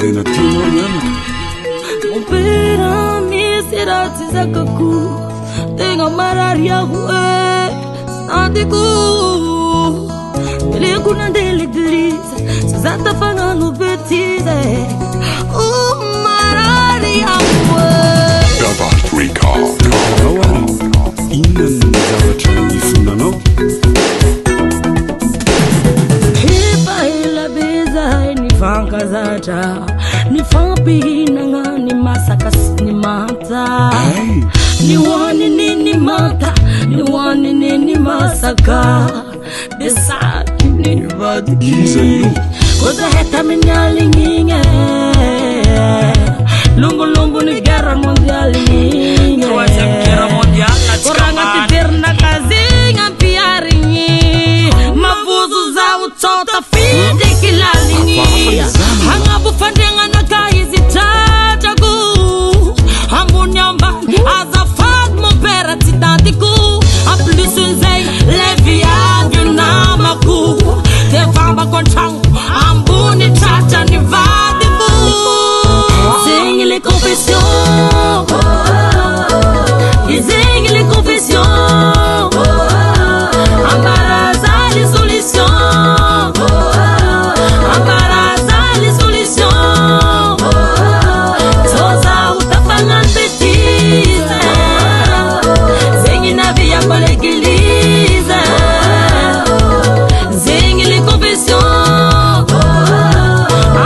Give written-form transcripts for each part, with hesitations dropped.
marina tianao mianaka mopera misy raha tsy zakako tegna marary aho sandiko eleko nandeha l'église sy za tafagnano bêtise marary aho Davast Recall. Inona ny zavatra ifonanao efa ela be zahay nifankazatra nifampihinagna ny masaka sy ny manta nihoaniny ny manta nihoaniny ny masaka de saky ny vadiky ko zahay tamin'ny aligny longolongo ny guerre mondiale igny troisième guerre mondiale koragna tiverina kazigny ampiarigny mavozo zaho tsota fidiky laligny hagnabo fandriagnanaka izy tratrako ambony ambany azafady mon père tsy tantiko en plus nzay leviavy namako de vambako antragno ambony tratra ny vadiko zegny les confessions zegny les confessions ambaraza les solutions ambaraza les solutions toza utafangan bêtise zegny navia kwa l'église zegny les confessions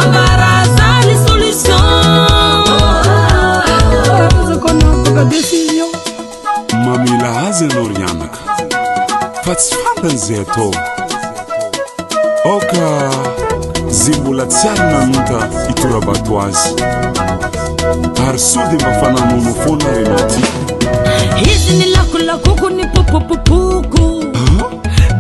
ambaraza les solutions zakonapaka décision mamila azy anao rianaka fa tsy fantany zay atao oka zay mbola tsy ary nanonta itorabato azy ary sao de mba fananono foana renao ty izy ny lakolakoko ny popopopoko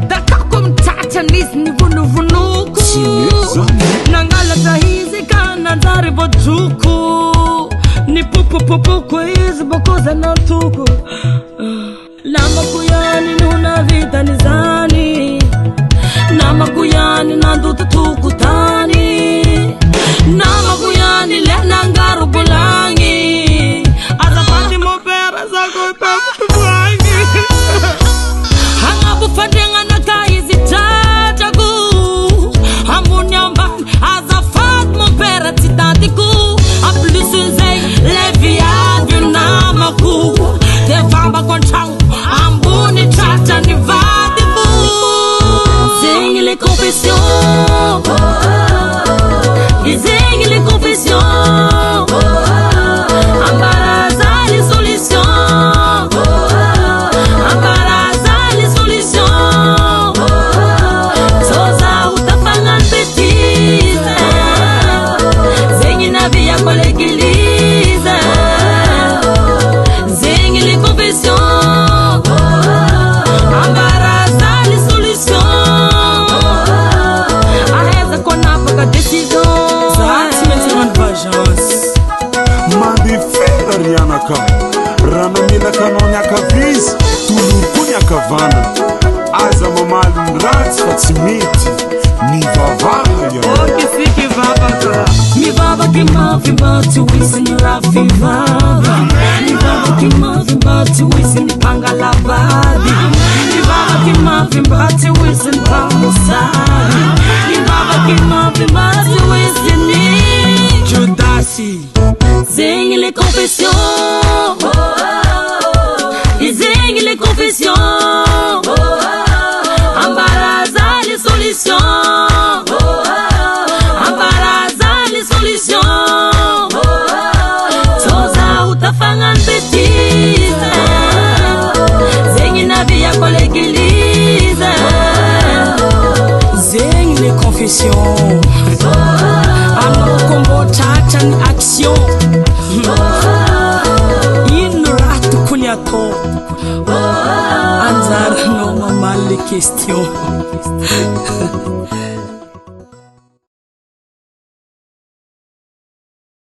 dakako mitratranizy ny vonovonoko tsy mety zany nangalatra izy ka nanjary vojoko ny popopopoko izy bokoza natoko namako yani no navitany zany namako yani nanduta tukutani namako yani le nangaro bulangi azapati mopera zako tafuangi hangabu fandenga nakaizi tataku amunyambani azafat mopera titatiku aplusu zay leviadu namaku devamba konchangu ambuni tata ni vadiku zegny les confessions zegny les confessions ambaraza les solutions ambaraza les solutions toza utafangan bêtise zegny navia kwa l'église zegny les confessions ambaraza les solutions aheza konapaka décision Zahatsy maintsy rano vengeance mandefera rianaka raha namelaka anao ny akavizy toloko ny akavana aza mamaly ny ratsy fa tsy mety mivavaha ianao okisiky vavaka mivavaky mavy mba tsy hoisy ny rafivava mivavaky mavy mba tsy hoisy ny pangalavady mivavaky mavy mba tsy hoisy ny mpamosary mivavaky mavy mba tsy hoisy ny Jodasi zegny les confessions zegny les confessions ambaraza les solutions ambaraza les solutions toza utafangan bêtise zegny navia kwa l'église zegny les confessions anao kombo tratra ny action ino raha tokony atao anjaranao mamaly les questions